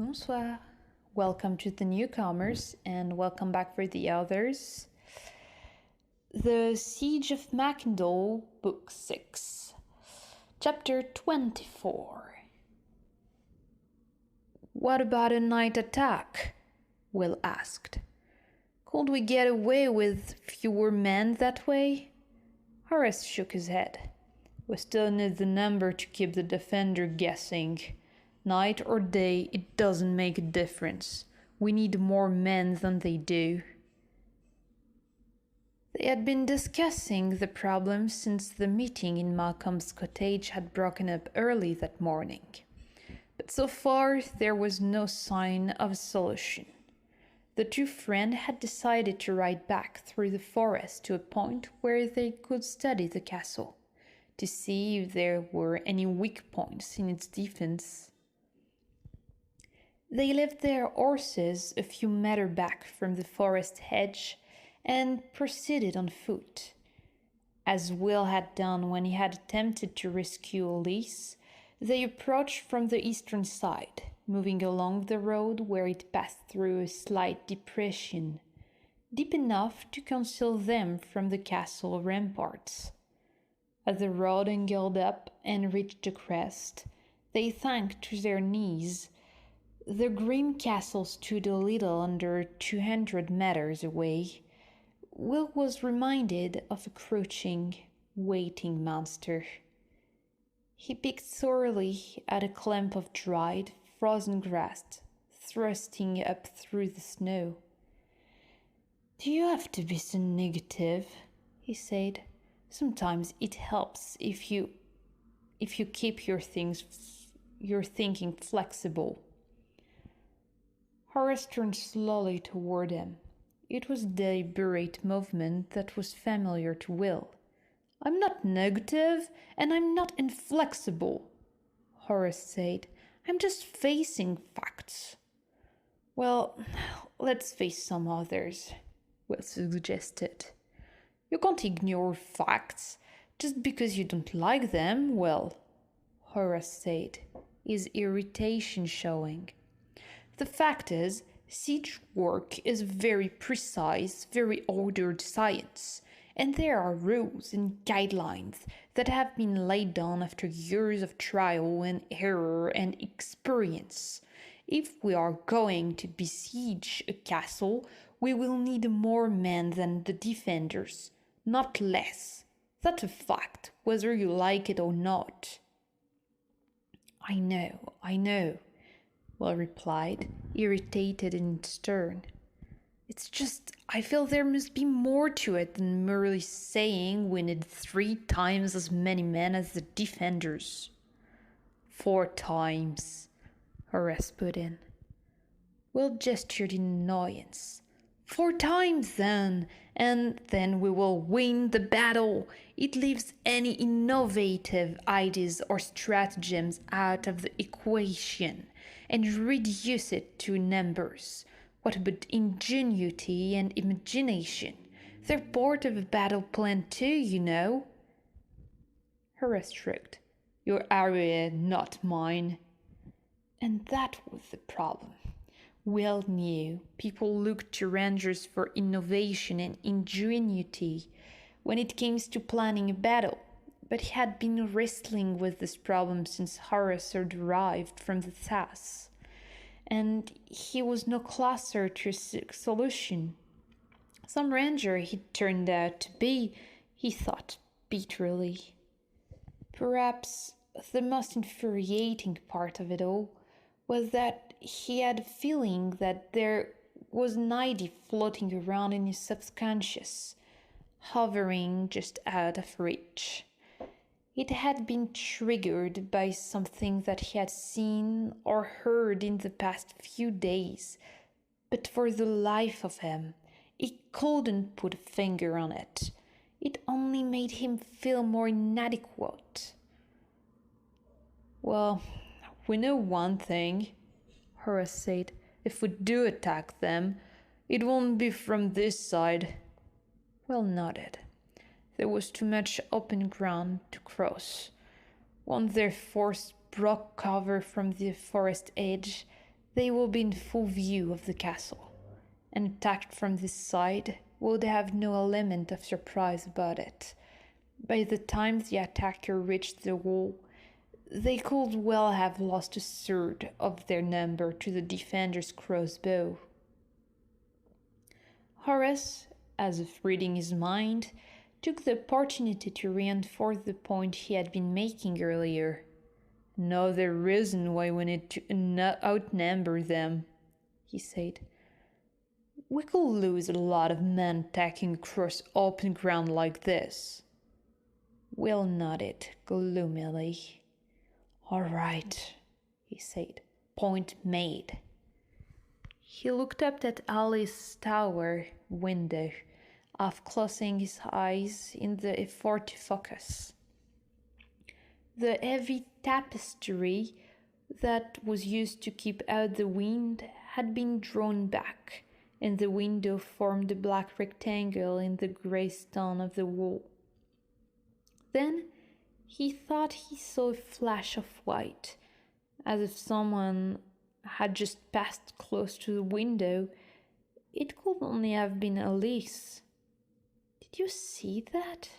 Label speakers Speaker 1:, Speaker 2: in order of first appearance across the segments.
Speaker 1: Bonsoir. Welcome to the newcomers and welcome back for the others. The Siege of Mackendall, Book 6, Chapter 24. What about a night attack? Will asked. Could we get away with fewer men that way? Horace shook his head. We still need the number to keep the defender guessing. Night or day, it doesn't make a difference. We need more men than they do. They had been discussing the problem since the meeting in Malcolm's cottage had broken up early that morning. But so far, there was no sign of a solution. The two friends had decided to ride back through the forest to a point where they could study the castle, to see if there were any weak points in its defense. They left their horses a few meters back from the forest hedge and proceeded on foot. As Will had done when he had attempted to rescue Elise, they approached from the eastern side, moving along the road where it passed through a slight depression, deep enough to conceal them from the castle ramparts. As the road angled up and reached the crest, they sank to their knees. The grim castle stood a little under 200 meters away. Will was reminded of a crouching, waiting monster. He picked sorely at a clump of dried, frozen grass, thrusting up through the snow. "Do you have to be so negative?" he said. "Sometimes it helps if you keep your thinking flexible." Horace turned slowly toward him. It was a deliberate movement that was familiar to Will. "I'm not negative, and I'm not inflexible," Horace said. "I'm just facing facts." "Well, let's face some others," Will suggested. "You can't ignore facts just because you don't like them, Will," Horace said, his irritation showing. "The fact is, siege work is a very precise, very ordered science, and there are rules and guidelines that have been laid down after years of trial and error and experience. If we are going to besiege a castle, we will need more men than the defenders, not less. That's a fact, whether you like it or not." I know, Will replied, irritated and stern. "It's just, I feel there must be more to it than merely saying we need 3 times as many men as the defenders." 4 times, Horace put in. Will gestured in annoyance. 4 times then, and then we will win the battle. It leaves any innovative ideas or stratagems out of the equation and reduce it to numbers. What about ingenuity and imagination? They're part of a battle plan too, you know. Horace shrugged. "Your area, not mine." And that was the problem. Will knew people looked to rangers for innovation and ingenuity when it came to planning a battle, but he had been wrestling with this problem since Horace had arrived from the south, and he was no closer to a solution. Some ranger he turned out to be, he thought bitterly. Perhaps the most infuriating part of it all was that he had a feeling that there was an idea floating around in his subconscious, hovering just out of reach. It had been triggered by something that he had seen or heard in the past few days, but for the life of him, he couldn't put a finger on it. It only made him feel more inadequate. "Well, we know one thing," Horace said. "If we do attack them, it won't be from this side." Will nodded. There was too much open ground to cross. Once their force broke cover from the forest edge, They will be in full view of the castle, and attacked from this side would have no element of surprise about it. By the time the attacker reached the wall, they could well have lost a third of their number to the defender's crossbow. Horace, as if reading his mind, took the opportunity to reinforce the point he had been making earlier. Another reason why we need to outnumber them, he said. We could lose a lot of men attacking across open ground like this. Will nodded gloomily. All right, he said. Point made. He looked up at Alice's tower window, half closing his eyes in the effort to focus. The heavy tapestry that was used to keep out the wind had been drawn back, and the window formed a black rectangle in the grey stone of the wall. Then he thought he saw a flash of white, as if someone had just passed close to the window. It could only have been Alice. Did you see that?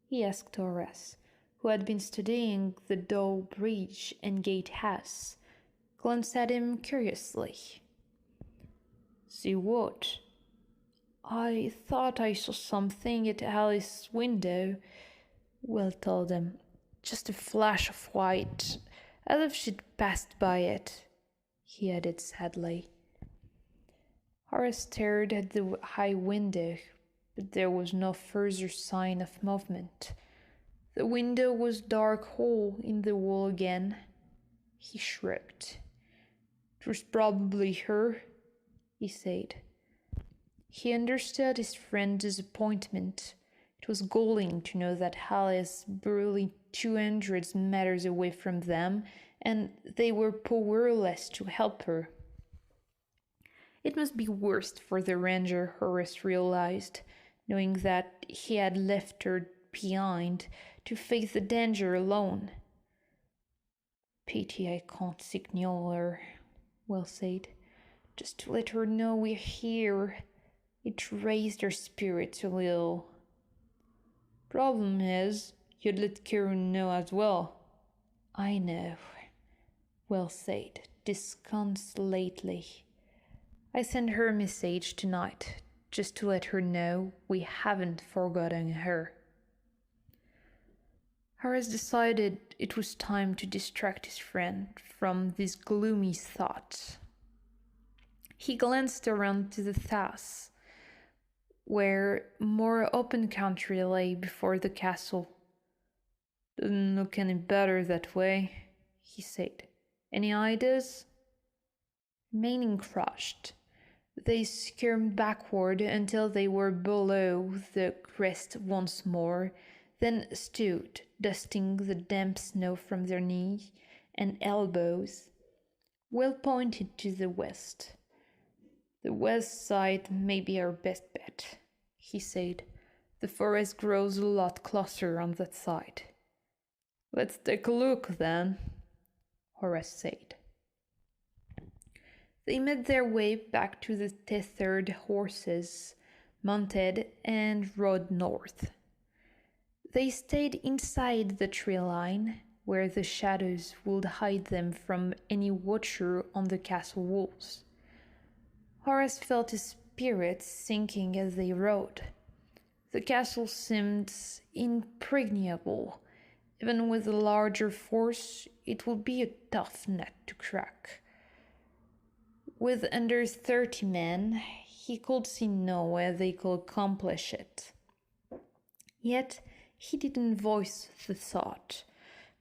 Speaker 1: He asked Horace, who had been studying the Dow Bridge and Gatehouse, glanced at him curiously. See what? I thought I saw something at Alice's window, Will told him. Just a flash of white, as if she'd passed by it, he added sadly. Horace stared at the high window, but there was no further sign of movement. The window was a dark hole in the wall again. He shrugged. It was probably her, he said. He understood his friend's disappointment. It was galling to know that Alice barely 200 meters away from them, and they were powerless to help her. It must be worst for the ranger, Horace realized, knowing that he had left her behind to face the danger alone. Pity I can't signal her, Will said. Just to let her know we're here. It raised her spirits a little. Problem is, you'd let Karen know as well. I know, Will said, disconsolately. I sent her a message tonight, just to let her know we haven't forgotten her. Horace decided it was time to distract his friend from these gloomy thoughts. He glanced around to the south, where more open country lay before the castle. Doesn't look any better that way, he said. Any ideas? Remaining crushed, they skirmed backward until they were below the crest once more, then stood, dusting the damp snow from their knees and elbows. Will pointed to the west. The west side may be our best bet, he said. The forest grows a lot closer on that side. Let's take a look, then, Horace said. They made their way back to the tethered horses, mounted, and rode north. They stayed inside the tree line, where the shadows would hide them from any watcher on the castle walls. Horace felt his spirits sinking as they rode. The castle seemed impregnable. Even with a larger force, it would be a tough nut to crack. With under 30 men, he could see no way they could accomplish it. Yet, he didn't voice the thought,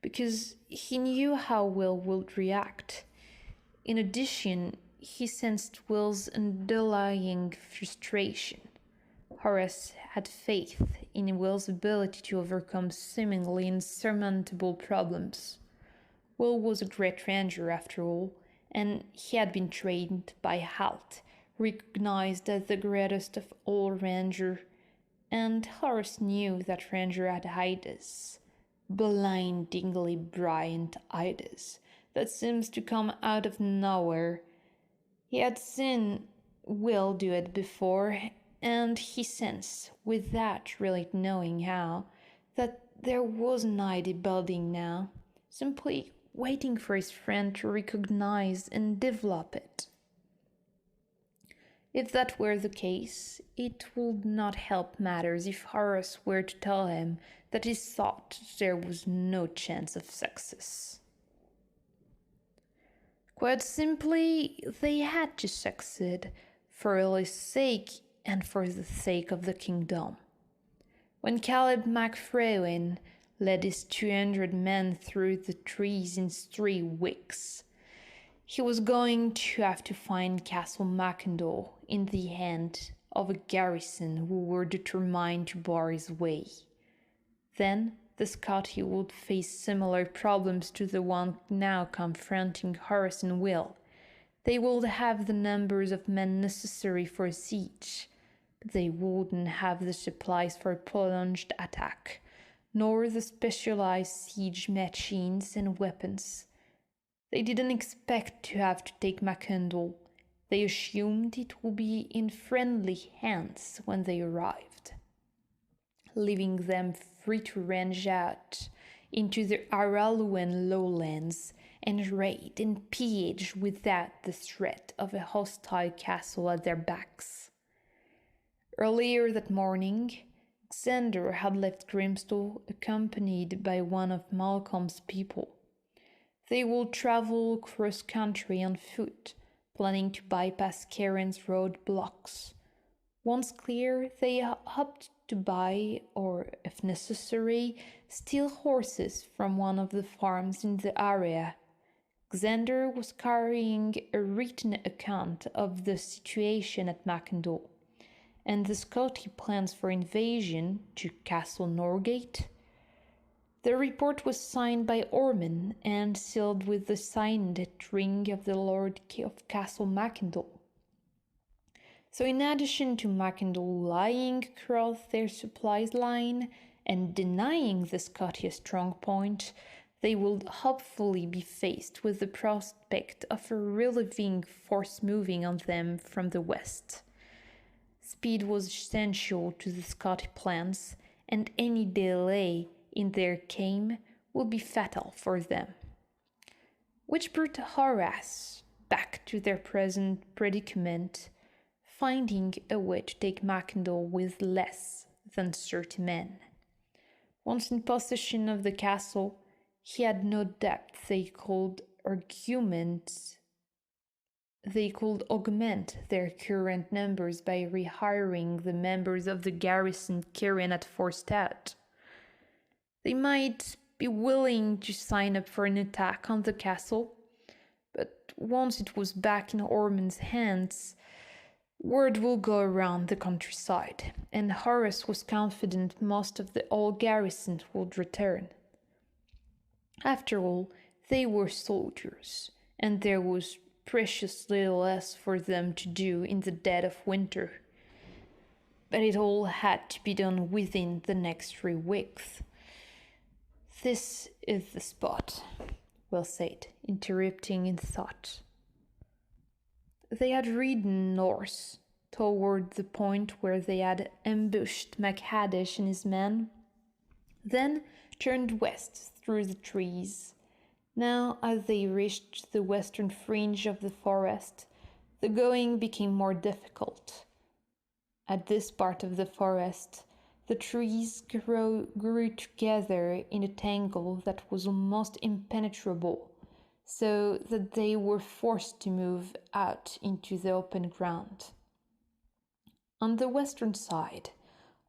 Speaker 1: because he knew how Will would react. In addition, he sensed Will's underlying frustration. Horace had faith in Will's ability to overcome seemingly insurmountable problems. Will was a great ranger after all, and he had been trained by Halt, recognized as the greatest of all rangers, and Horace knew that ranger had ideas, blindingly brilliant ideas, that seems to come out of nowhere. He had seen Will do it before, and he sensed, without really knowing how, that there was an idea building now, simply waiting for his friend to recognize and develop it. If that were the case, it would not help matters if Horace were to tell him that he thought there was no chance of success. Quite simply, they had to succeed, for Ellie's sake and for the sake of the kingdom. When Caleb MacFrewen led his 200 men through the trees in 3 weeks, he was going to have to find Castle Mackendall in the hand of a garrison who were determined to bar his way. Then the Scotty would face similar problems to the one now confronting Horace and Will. They would have the numbers of men necessary for a siege, but they wouldn't have the supplies for a prolonged attack, nor the specialized siege machines and weapons. They didn't expect to have to take Mackendall. They assumed it would be in friendly hands when they arrived, leaving them free to range out into the Araluan lowlands and raid and pillage without the threat of a hostile castle at their backs. Earlier that morning, Xander had left Grimstall accompanied by one of Malcolm's people. They would travel cross country on foot, planning to bypass Karen's roadblocks. Once clear, they hoped to buy, or if necessary, steal horses from one of the farms in the area. Xander was carrying a written account of the situation at Mackendall, and the Scotty plans for invasion to Castle Norgate. The report was signed by Ormond and sealed with the signet ring of the Lord of Castle Mackendall. So in addition to Mackendall lying across their supplies line and denying the Scotty a strong point, they would hopefully be faced with the prospect of a relieving force moving on them from the west. Speed was essential to the Scotty plans, and any delay in their came would be fatal for them. Which brought Horace back to their present predicament, finding a way to take Mackendall with less than 30 men. Once in possession of the castle, he had no doubt they could augment their current numbers by rehiring the members of the garrison Karen had forced out. They might be willing to sign up for an attack on the castle, but once it was back in Ormond's hands, word will go around the countryside, and Horace was confident most of the old garrison would return. After all, they were soldiers, and there was precious little else for them to do in the dead of winter. But it all had to be done within the next 3 weeks. "This is the spot," Will said, interrupting in thought. They had ridden north toward the point where they had ambushed MacHaddish and his men, then turned west through the trees. Now, as they reached the western fringe of the forest, the going became more difficult. At this part of the forest, the trees grew together in a tangle that was almost impenetrable, so that they were forced to move out into the open ground. On the western side,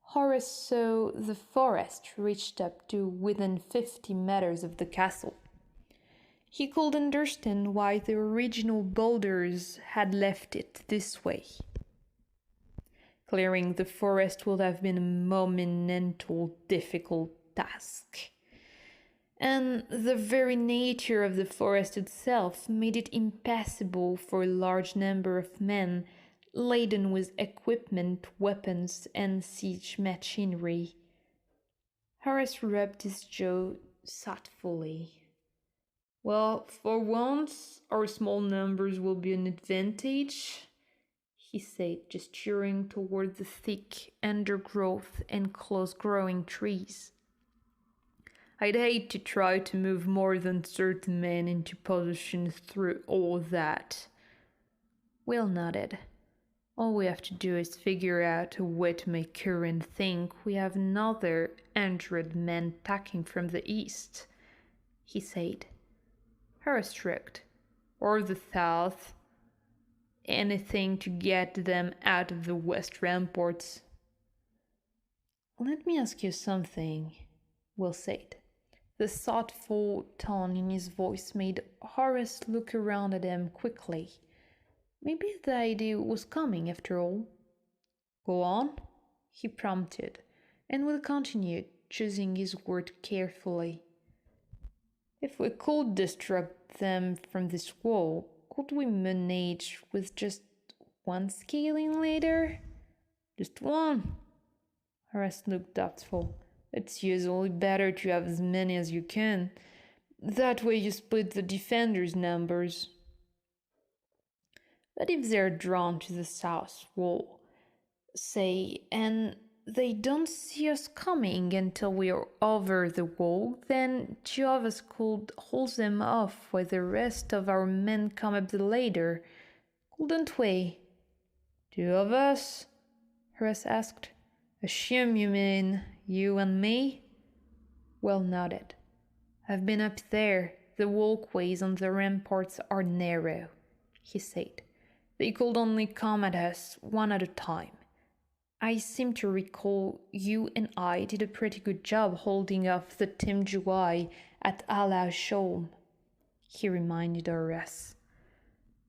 Speaker 1: Horace saw the forest reached up to within 50 meters of the castle. He could understand why the original builders had left it this way. Clearing the forest would have been a monumental, difficult task. And the very nature of the forest itself made it impassable for a large number of men laden with equipment, weapons, and siege machinery. Horace rubbed his jaw thoughtfully. Well, for once, our small numbers will be an advantage, he said, gesturing toward the thick undergrowth and close-growing trees. I'd hate to try to move more than 30 men into position through all that. Will nodded. All we have to do is figure out a way to make Curran think we have another 100 men attacking from the east, he said. Harris shrugged. Or the south. Anything to get them out of the west ramparts. Let me ask you something, Will said. The thoughtful tone in his voice made Horace look around at him quickly. Maybe the idea was coming after all. Go on, he prompted, and Will continued, choosing his word carefully. If we could distract them from this wall, could we manage with just one scaling ladder? Just one? Horace looked doubtful. It's usually better to have as many as you can. That way you split the defenders' numbers. But if they're drawn to the south wall, say, and they don't see us coming until we're over the wall, then two of us could hold them off while the rest of our men come up the ladder, couldn't we? Two of us? Horace asked. Assume you mean you and me? Will nodded. I've been up there. The walkways on the ramparts are narrow, he said. They could only come at us one at a time. I seem to recall you and I did a pretty good job holding off the Tim Juai at Ala Sholm, he reminded Horace.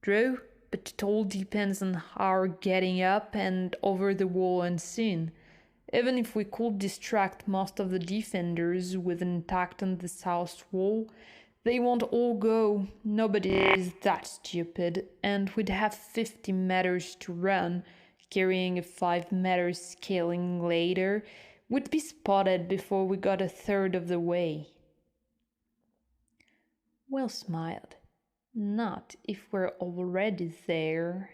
Speaker 1: True, but it all depends on our getting up and over the wall unseen. Even if we could distract most of the defenders with an attack on the south wall, they won't all go. Nobody is that stupid, and we'd have 50 meters to run. Carrying a 5-meter scaling ladder would be spotted before we got a third of the way. Will smiled. Not if we're already there.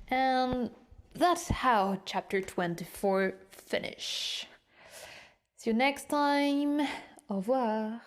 Speaker 1: And that's how chapter 24 finish. See you next time. Au revoir.